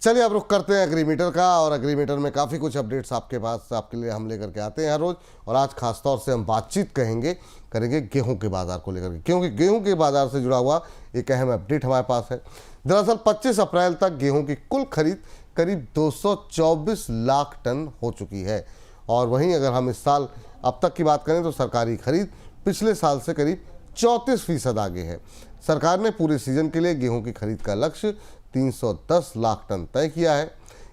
चलिए अब रुख करते हैं एग्रीमीटर का। और एग्रीमीटर में काफ़ी कुछ अपडेट्स आपके पास आपके लिए हम लेकर के आते हैं हर रोज़। और आज खास तौर से हम बातचीत करेंगे गेहूं के बाज़ार को लेकर के, क्योंकि गेहूं के बाज़ार से जुड़ा हुआ एक अहम अपडेट हमारे पास है। दरअसल 25 अप्रैल तक गेहूं की कुल खरीद करीब 224 लाख टन हो चुकी है। और वहीं अगर हम इस साल अब तक की बात करें तो सरकारी खरीद पिछले साल से करीब 34% आगे है। सरकार ने पूरे सीजन के लिए गेहूं की खरीद का लक्ष्य 310 लाख टन तय किया है।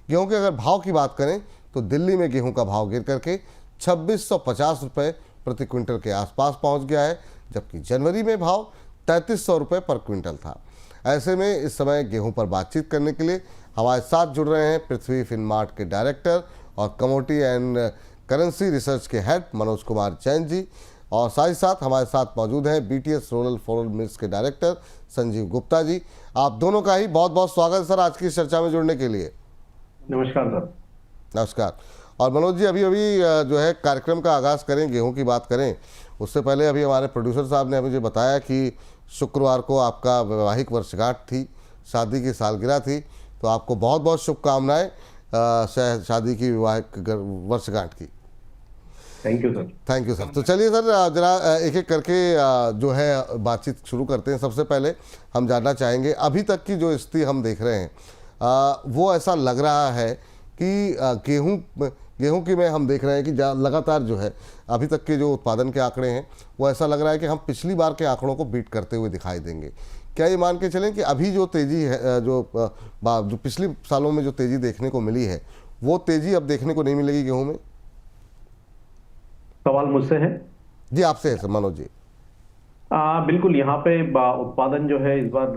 गेहूं के अगर भाव की बात करें तो दिल्ली में गेहूं का भाव गिर करके 2650 रुपये प्रति क्विंटल के आसपास पहुंच गया है, जबकि जनवरी में भाव 3300 रुपये पर क्विंटल था। ऐसे में इस समय गेहूं पर बातचीत करने के लिए हमारे साथ जुड़ रहे हैं पृथ्वी फिनमार्ट के डायरेक्टर और कमोडिटी एंड करेंसी रिसर्च के हेड मनोज कुमार जैन जी, और साथ ही साथ हमारे साथ मौजूद हैं बीटीएस रूरल फॉरवर्ड मिल्स के डायरेक्टर संजीव गुप्ता जी। आप दोनों का ही बहुत बहुत स्वागत है सर आज की चर्चा में जुड़ने के लिए। नमस्कार सर। नमस्कार। और मनोज जी, अभी अभी जो है कार्यक्रम का आगाज़ करें, गेहूं की बात करें उससे पहले अभी हमारे प्रोड्यूसर साहब ने मुझे बताया कि शुक्रवार को आपका वैवाहिक वर्षगांठ थी, शादी की सालगिरह थी, तो आपको बहुत बहुत शुभकामनाएं शादी की वैवाहिक वर्षगांठ की। Thank you sir. Thank you sir. तो चलिए सर जरा एक एक करके जो है बातचीत शुरू करते हैं। सबसे पहले हम जानना चाहेंगे अभी तक की जो स्थिति हम देख रहे हैं वो ऐसा लग रहा है कि गेहूं की में हम देख रहे हैं कि लगातार जो है अभी तक के जो उत्पादन के आंकड़े हैं वो ऐसा लग रहा है कि हम पिछली बार के आंकड़ों को बीट करते हुए दिखाई देंगे। क्या ये मान के चलें कि अभी जो तेज़ी है जो पिछले सालों में जो तेज़ी देखने को मिली है वो तेज़ी अब देखने को नहीं मिलेगी गेहूँ में? सवाल मुझसे है जी, आपसे है सर मनोज जी। बिल्कुल। यहाँ पे उत्पादन जो है इस बार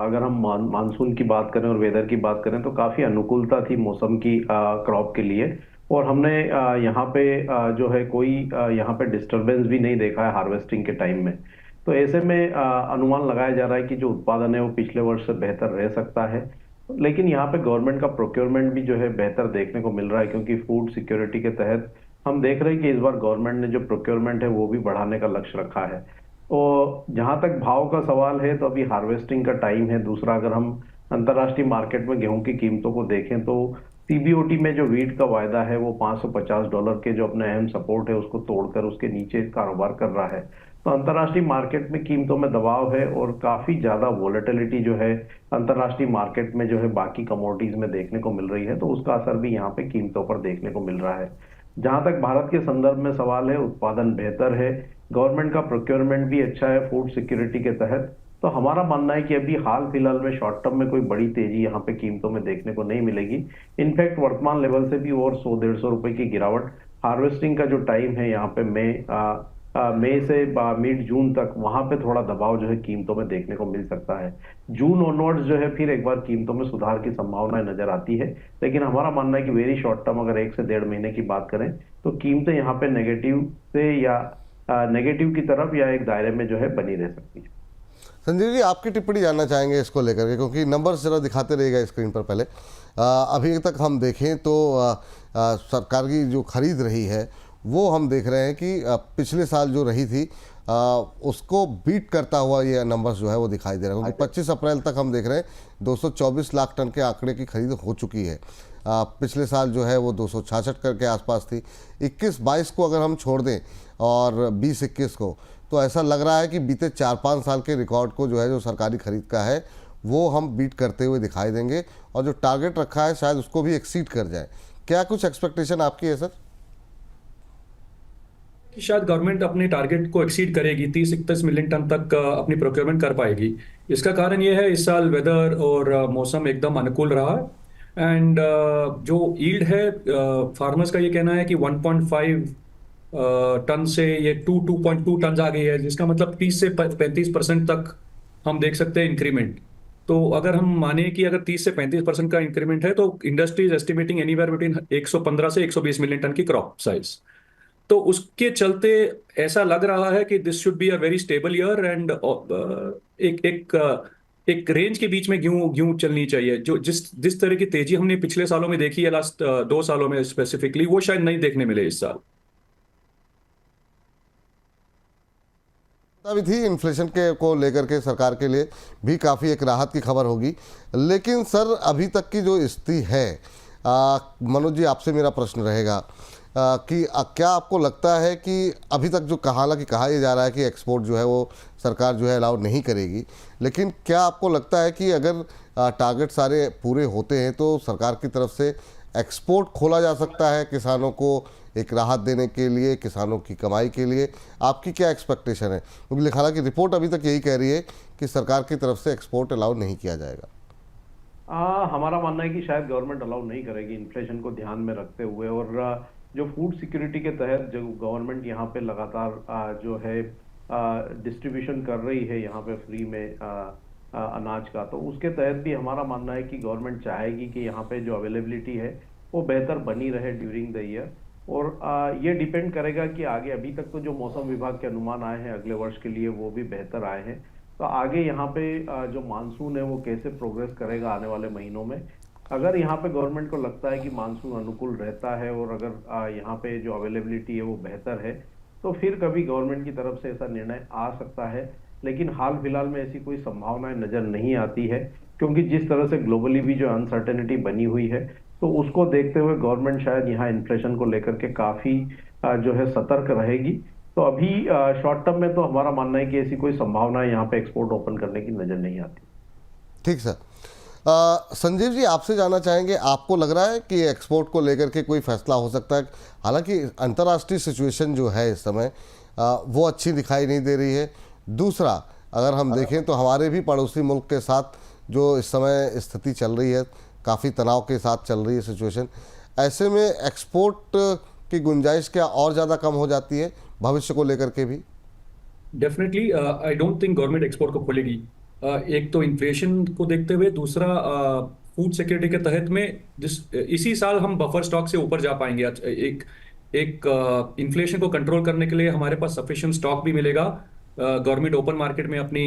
अगर हम मानसून की बात करें और वेदर की बात करें तो काफी अनुकूलता थी मौसम की क्रॉप के लिए। और हमने यहाँ पे जो है कोई यहाँ पे डिस्टरबेंस भी नहीं देखा है हार्वेस्टिंग के टाइम में। तो ऐसे में अनुमान लगाया जा रहा है कि जो उत्पादन है वो पिछले वर्ष से बेहतर रह सकता है। लेकिन यहाँ पे गवर्नमेंट का प्रोक्योरमेंट भी जो है बेहतर देखने को मिल रहा है, क्योंकि फूड सिक्योरिटी के तहत हम देख रहे हैं कि इस बार गवर्नमेंट ने जो प्रोक्योरमेंट है वो भी बढ़ाने का लक्ष्य रखा है। और जहां तक भाव का सवाल है तो अभी हार्वेस्टिंग का टाइम है। दूसरा, अगर हम अंतर्राष्ट्रीय मार्केट में गेहूं की कीमतों को देखें तो सीबीओटी में जो वीट का वायदा है वो $550 के जो अपने अहम सपोर्ट है उसको तोड़कर उसके नीचे कारोबार कर रहा है। तो अंतर्राष्ट्रीय मार्केट में कीमतों में दबाव है और काफी ज्यादा वोलेटिलिटी जो है अंतर्राष्ट्रीय मार्केट में जो है बाकी कमोडिटीज में देखने को मिल रही है। तो उसका असर भी यहाँ पे कीमतों पर देखने को मिल रहा है। जहां तक भारत के संदर्भ में सवाल है, उत्पादन बेहतर है, गवर्नमेंट का प्रोक्योरमेंट भी अच्छा है फूड सिक्योरिटी के तहत। तो हमारा मानना है कि अभी हाल फिलहाल में शॉर्ट टर्म में कोई बड़ी तेजी यहाँ पे कीमतों में देखने को नहीं मिलेगी। इनफैक्ट वर्तमान लेवल से भी और 100-150 रुपए की गिरावट। हार्वेस्टिंग का जो टाइम है यहाँ पे मई से मिड जून तक, वहां पे थोड़ा दबाव जो है कीमतों में देखने को मिल सकता है। जून ऑनवर्ड्स जो है फिर एक बार कीमतों में सुधार की संभावनाएं नजर आती है। लेकिन हमारा मानना है कि वेरी शॉर्ट टर्म अगर 1 से 1.5 महीने की बात करें तो कीमतें यहाँ पे नेगेटिव से या नेगेटिव की तरफ या एक दायरे में जो है बनी रह सकती है। संजीव जी, आपकी टिप्पणी जानना चाहेंगे इसको लेकर के, क्योंकि नंबर्स जरा दिखाते रहेगा स्क्रीन पर। पहले अभी तक हम देखें तो सरकार की जो खरीद रही है वो हम देख रहे हैं कि पिछले साल जो रही थी उसको बीट करता हुआ ये नंबर्स जो है वो दिखाई दे रहा है। क्योंकि 25 अप्रैल तक हम देख रहे हैं 224 लाख टन के आंकड़े की खरीद हो चुकी है। पिछले साल जो है वो 266 के आसपास थी। 21-22 को अगर हम छोड़ दें और 20-21 को, तो ऐसा लग रहा है कि बीते 4-5 साल के रिकॉर्ड को जो है जो सरकारी खरीद का है वो हम बीट करते हुए दिखाई देंगे, और जो टारगेट रखा है शायद उसको भी एक्सीड कर जाए। क्या कुछ एक्सपेक्टेशन आपकी है सर? शायद गवर्नमेंट अपने टारगेट को एक्सीड करेगी, 30-31 मिलियन टन तक अपनी प्रोक्योरमेंट कर पाएगी। इसका कारण ये है इस साल वेदर और मौसम एकदम अनुकूल रहा है। एंड जो यील्ड है, फार्मर्स का ये कहना है कि 1.5 टन से ये 2.2 टन आ गई है, जिसका मतलब 30 से 35% तक हम देख सकते हैं इंक्रीमेंट। तो अगर हम माने कि अगर 30 से 35% का इंक्रीमेंट है तो industry is estimating anywhere between 115 से 120 मिलियन टन की क्रॉप साइज। तो उसके चलते ऐसा लग रहा है कि this should be a very stable year. And एक एक एक रेंज के बीच में गेहूं गेहूं चलनी चाहिए। जो जिस तरह की तेजी हमने पिछले सालों में देखी है, लास्ट 2 सालों में स्पेसिफिकली, वो शायद नहीं देखने मिले इस साल। भी थी इन्फ्लेशन के को लेकर के सरकार के लिए भी काफ़ी एक राहत की खबर होगी। लेकिन सर अभी तक की जो स्थिति है, मनोज जी आपसे मेरा प्रश्न रहेगा कि क्या आपको लगता है कि अभी तक जो हालांकि कहा यह जा रहा है कि एक्सपोर्ट जो है वो सरकार जो है अलाउ नहीं करेगी, लेकिन क्या आपको लगता है कि अगर टारगेट सारे पूरे होते हैं तो सरकार की तरफ से एक्सपोर्ट खोला जा सकता है किसानों को एक राहत देने के लिए, किसानों की कमाई के लिए? आपकी क्या एक्सपेक्टेशन है? क्योंकि हालांकि रिपोर्ट अभी तक यही कह रही है कि सरकार की तरफ से एक्सपोर्ट अलाउ नहीं किया जाएगा। हमारा मानना है कि शायद गवर्नमेंट अलाउ नहीं करेगी इन्फ्लेशन को ध्यान में रखते हुए। और जो फूड सिक्योरिटी के तहत जो गवर्नमेंट यहाँ पे लगातार जो है डिस्ट्रीब्यूशन कर रही है यहाँ पे फ्री में अनाज का, तो उसके तहत भी हमारा मानना है कि गवर्नमेंट चाहेगी कि यहाँ पे जो अवेलेबिलिटी है वो बेहतर बनी रहे ड्यूरिंग द ईयर। और ये डिपेंड करेगा कि आगे, अभी तक तो जो मौसम विभाग के अनुमान आए हैं अगले वर्ष के लिए वो भी बेहतर आए हैं, तो आगे यहाँ पे जो मानसून है वो कैसे प्रोग्रेस करेगा आने वाले महीनों में। अगर यहाँ पे गवर्नमेंट को लगता है कि मानसून अनुकूल रहता है और अगर यहाँ पे जो अवेलेबिलिटी है वो बेहतर है, तो फिर कभी गवर्नमेंट की तरफ से ऐसा निर्णय आ सकता है। लेकिन हाल फिलहाल में ऐसी कोई संभावनाएं नजर नहीं आती है, क्योंकि जिस तरह से ग्लोबली भी जो अनसर्टेनिटी बनी हुई है, तो उसको देखते हुए गवर्नमेंट शायद यहाँ इन्फ्लेशन को लेकर के काफी जो है सतर्क रहेगी। तो अभी शॉर्ट टर्म में तो हमारा मानना है कि ऐसी कोई संभावना यहाँ पे एक्सपोर्ट ओपन करने की नजर नहीं आती। ठीक सर। संजीव जी आपसे जानना चाहेंगे, आपको लग रहा है कि एक्सपोर्ट को लेकर के कोई फैसला हो सकता है? हालांकि अंतर्राष्ट्रीय सिचुएशन जो है इस समय वो अच्छी दिखाई नहीं दे रही है। दूसरा, अगर हम देखें तो हमारे भी पड़ोसी मुल्क के साथ जो इस समय स्थिति चल रही है, काफ़ी तनाव के साथ चल रही है सिचुएशन, ऐसे में एक्सपोर्ट की गुंजाइश क्या और ज़्यादा कम हो जाती है भविष्य को लेकर के भी? Definitely I don't think government export को खोलेगी। एक तो इन्फ्लेशन को देखते हुए, दूसरा फूड सिक्योरिटी के तहत में इसी साल हम बफर स्टॉक से ऊपर जा पाएंगे। एक एक इन्फ्लेशन को कंट्रोल करने के लिए हमारे पास सफिशिएंट स्टॉक भी मिलेगा। गवर्नमेंट ओपन मार्केट में अपनी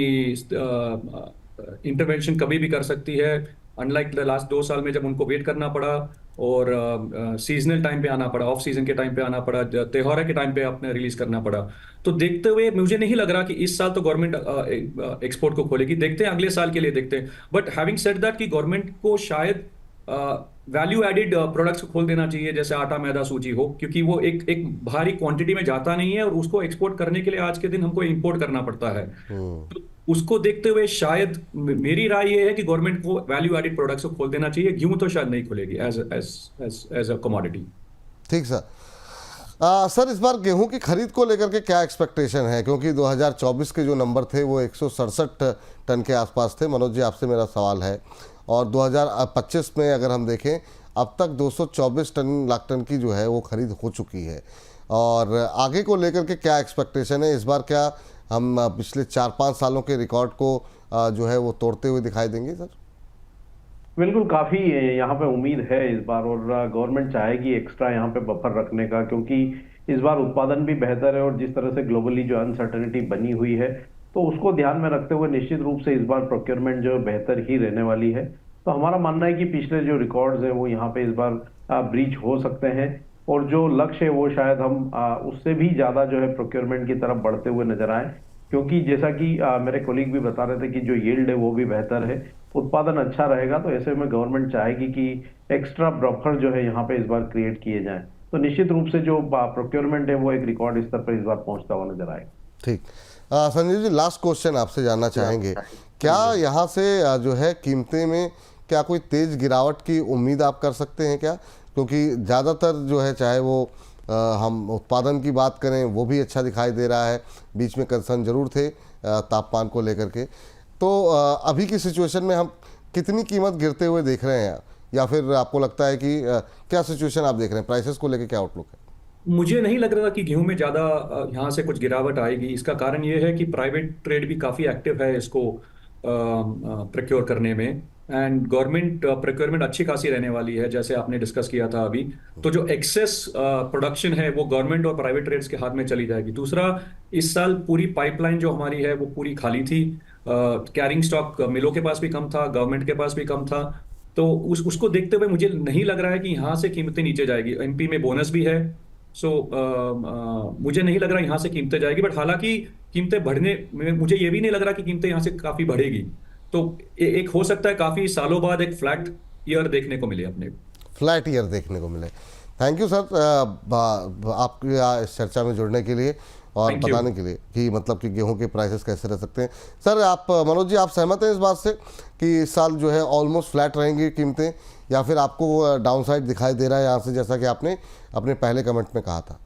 इंटरवेंशन कभी भी कर सकती है, अनलाइक द लास्ट 2 साल में जब उनको वेट करना पड़ा और सीजनल टाइम पे आना पड़ा, ऑफ सीजन के टाइम पे आना पड़ा, त्योहार के टाइम पे अपने रिलीज करना पड़ा। तो देखते हुए मुझे नहीं लग रहा कि इस साल तो गवर्नमेंट एक्सपोर्ट को खोलेगी। देखते हैं अगले साल के लिए देखते हैं। बट हैविंग सेड दैट कि गवर्नमेंट को शायद वैल्यू एडिड प्रोडक्ट्स को खोल देना चाहिए, जैसे आटा, मैदा, सूजी हो, क्योंकि वो एक भारी क्वांटिटी में जाता नहीं है और उसको एक्सपोर्ट करने के लिए आज के दिन हमको इंपोर्ट करना पड़ता है। तो उसको देखते हुए शायद मेरी राय ये है कि गवर्नमेंट को वैल्यू एडिड प्रोडक्ट्स को खोल देना चाहिए। गेहूं तो शायद नहीं खोलेगी एज अ कमोडिटी। ठीक सर। सर इस बार गेहूं की खरीद को लेकर के क्या एक्सपेक्टेशन है? क्योंकि 2024 के जो नंबर थे वो 167 टन के आसपास थे। मनोज जी आपसे मेरा सवाल है, और 2025 में अगर हम देखें अब तक 224 लाख टन की जो है वो खरीद हो चुकी है। और आगे को लेकर के क्या एक्सपेक्टेशन है? इस बार क्या हम पिछले 4-5 सालों के रिकॉर्ड को जो है वो तोड़ते हुए दिखाई देंगे सर? बिल्कुल, काफी यहाँ पे उम्मीद है इस बार, और गवर्नमेंट चाहेगी एक्स्ट्रा यहाँ पे बफर रखने का, क्योंकि इस बार उत्पादन भी बेहतर है और जिस तरह से ग्लोबली जो अनसर्टेनिटी बनी हुई है, तो उसको ध्यान में रखते हुए निश्चित रूप से इस बार प्रोक्योरमेंट जो बेहतर ही रहने वाली है। तो हमारा मानना है कि पिछले जो रिकॉर्ड्स हैं वो यहाँ पे इस बार ब्रीच हो सकते हैं, और जो लक्ष्य है वो शायद हम उससे भी ज्यादा जो है प्रोक्योरमेंट की तरफ बढ़ते हुए नजर आए। क्योंकि जैसा कि मेरे कोलीग भी बता रहे थे कि जो यील्ड है वो भी बेहतर है, उत्पादन अच्छा रहेगा, तो ऐसे में गवर्नमेंट चाहेगी कि एक्स्ट्रा बफर जो है यहाँ पे इस बार क्रिएट किए जाएं। तो निश्चित रूप से जो प्रोक्योरमेंट है वो एक रिकॉर्ड स्तर पर इस बार पहुंचता हुआ नजर आएगा। ठीक। संजीव जी लास्ट क्वेश्चन आपसे जानना चाहेंगे, क्या यहाँ से जो है कीमतें में क्या कोई तेज गिरावट की उम्मीद आप कर सकते हैं क्या? क्योंकि ज़्यादातर जो है, चाहे वो हम उत्पादन की बात करें वो भी अच्छा दिखाई दे रहा है, बीच में कंसर्न जरूर थे तापमान को लेकर के, तो अभी की सिचुएशन में हम कितनी कीमत गिरते हुए देख रहे हैं, या फिर आपको लगता है कि क्या सिचुएशन आप देख रहे हैं, प्राइसेस को लेकर क्या आउटलुक है? मुझे नहीं लग रहा कि गेहूं में ज़्यादा यहाँ से कुछ गिरावट आएगी। इसका कारण ये है कि प्राइवेट ट्रेड भी काफ़ी एक्टिव है इसको प्रोक्योर करने में, एंड गवर्नमेंट प्रोक्योरमेंट अच्छी खासी रहने वाली है, जैसे आपने डिस्कस किया था अभी। तो जो एक्सेस प्रोडक्शन है वो गवर्नमेंट और प्राइवेट ट्रेड्स के हाथ में चली जाएगी। दूसरा, इस साल पूरी पाइपलाइन जो हमारी है वो पूरी खाली थी, कैरिंग स्टॉक मिलों के पास भी कम था, गवर्नमेंट के पास भी कम था। तो उसको देखते हुए मुझे नहीं लग रहा है कि यहाँ से कीमतें नीचे जाएगी। एमपी में बोनस भी है, सो मुझे नहीं लग रहा यहाँ से कीमतें जाएगी, बट हालांकि कीमतें बढ़ने मुझे ये भी नहीं लग रहा कि कीमतें यहाँ से काफी बढ़ेगी। तो एक हो सकता है काफी सालों बाद एक फ्लैट ईयर देखने को मिले अपने। फ्लैट ईयर देखने को मिले। थैंक यू सर, आपकी इस चर्चा में जुड़ने के लिए और थैंक यू। बताने के लिए कि मतलब कि गेहूं के प्राइसेस कैसे रह सकते हैं। सर आप मनोज जी, आप सहमत हैं इस बात से कि इस साल जो है ऑलमोस्ट फ्लैट रहेंगी कीमतें, या फिर आपको डाउनसाइड दिखाई दे रहा है यहाँ से, जैसा कि आपने अपने पहले कमेंट में कहा था?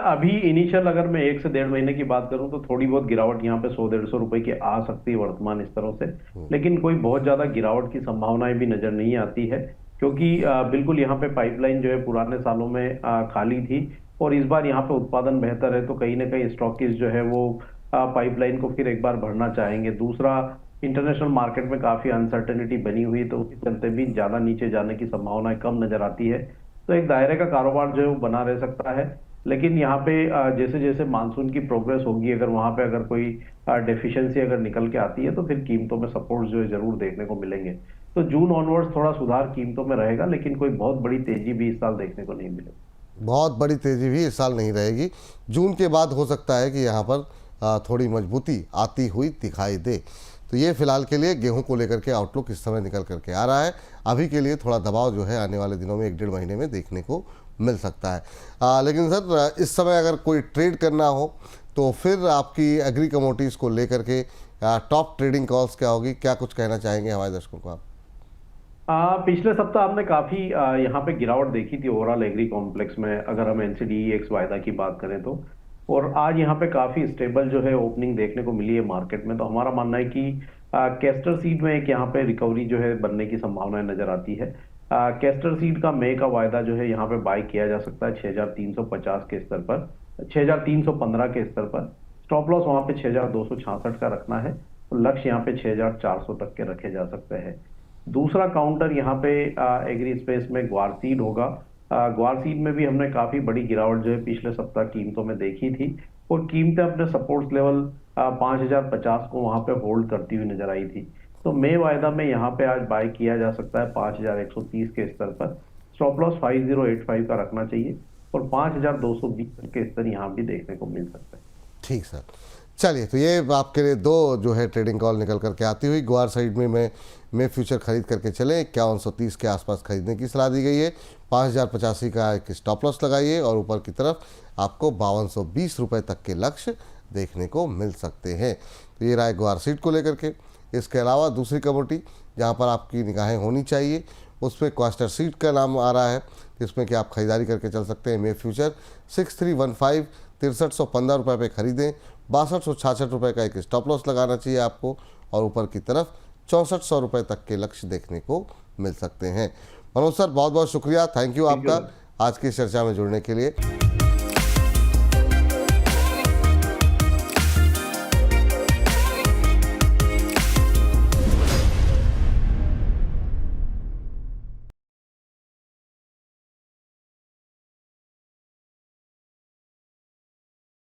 अभी इनिशियल अगर मैं 1 से 1.5 महीने की बात करूं तो थोड़ी बहुत गिरावट यहाँ पे 100-150 रुपए की आ सकती है वर्तमान स्तरों से, लेकिन कोई बहुत ज्यादा गिरावट की संभावनाएं भी नजर नहीं आती है, क्योंकि बिल्कुल यहाँ पे पाइपलाइन जो है पुराने सालों में खाली थी, और इस बार यहाँ पे उत्पादन बेहतर है, तो कहीं ना कहीं स्टॉकिस्ट जो है वो पाइपलाइन को फिर एक बार भरना चाहेंगे। दूसरा, इंटरनेशनल मार्केट में काफी अनसर्टेनिटी बनी हुई है, तो उसके चलते भी ज्यादा नीचे जाने की संभावनाएं कम नजर आती है। तो एक दायरे का कारोबार जो है वो बना रह सकता है, लेकिन यहाँ पे जैसे जैसे मानसून की प्रोग्रेस होगी, अगर वहां पे अगर कोई डेफिशिएंसी अगर निकल के आती है तो फिर कीमतों में सपोर्ट जो है जरूर देखने को मिलेंगे। तो जून ऑनवर्ड्स थोड़ा सुधार कीमतों में रहेगा, लेकिन कोई बहुत बड़ी तेजी भी इस साल देखने को नहीं मिलेगी। बहुत बड़ी तेज़ी भी इस साल नहीं रहेगी। जून के बाद हो सकता है कि यहाँ पर थोड़ी मजबूती आती हुई दिखाई दे। तो ये फिलहाल के लिए गेहूं को लेकर के आउटलुक इस समय निकल करके आ रहा है। अभी के लिए थोड़ा दबाव जो है आने वाले दिनों में 1-1.5 महीने में देखने को मिल सकता है। लेकिन सर इस समय अगर कोई ट्रेड करना हो तो फिर आपकी एग्री कमोडिटीज़ को लेकर के टॉप ट्रेडिंग कॉल्स क्या होगी, क्या कुछ कहना चाहेंगे हमारे दर्शकों को आप? पिछले सप्ताह हमने काफी यहाँ पे गिरावट देखी थी ओवरऑल एग्री कॉम्प्लेक्स में, अगर हम NCDEX वायदा की बात करें तो, और आज यहाँ पे काफी स्टेबल जो है ओपनिंग देखने को मिली है मार्केट में। तो हमारा मानना है कि कैस्टर सीड में एक यहाँ पे रिकवरी जो है बनने की संभावनाएं नजर आती है। कैस्टर सीड का मई का वायदा जो है यहाँ पे बाय किया जा सकता है 6350 के स्तर पर, 6315 के स्तर पर। स्टॉप लॉस वहां पे 6266 का रखना है, तो लक्ष्य यहाँ पे 6400 तक के रखे जा सकते हैं। दूसरा काउंटर यहाँ पे एग्री स्पेस में ग्वार सीड होगा। ग्वार सीड में भी हमने काफी बड़ी गिरावट जो है पिछले सप्ताह कीमतों में देखी थी, और कीमतें अपने सपोर्ट लेवल 5050 को वहां पे होल्ड करती हुई नजर आई थी। तो मई वायदा में यहाँ पे आज बाय किया जा सकता है 5130 के स्तर पर। स्टॉप लॉस 5085 का रखना चाहिए, और 5220 के स्तर यहाँ भी देखने को मिल सकता है। ठीक सर, चलिए, तो ये आपके लिए दो जो है ट्रेडिंग कॉल निकल करके आती हुई। ग्वार साइड में मैं फ्यूचर खरीद करके चले, 5130 के आसपास खरीदने की सलाह दी गई है। 5085 का एक स्टॉप लॉस लगाइए, और ऊपर की तरफ आपको 5220 रुपये तक के लक्ष्य देखने को मिल सकते हैं। तो ये रहा ग्वार सीड को लेकर के। इसके अलावा दूसरी कमोडिटी जहाँ पर आपकी निगाहें होनी चाहिए, उसमें क्वास्टर सीड का नाम आ रहा है, जिसमें कि आप खरीदारी करके चल सकते हैं। मे फ्यूचर 6315 6315 रुपये पे खरीदें। 6266 रुपये का एक स्टॉप लॉस लगाना चाहिए आपको, और ऊपर की तरफ 6400 रुपये तक के लक्ष्य देखने को मिल सकते हैं। मनोज सर, बहुत बहुत शुक्रिया, थैंक यू आपका आज की चर्चा में जुड़ने के लिए।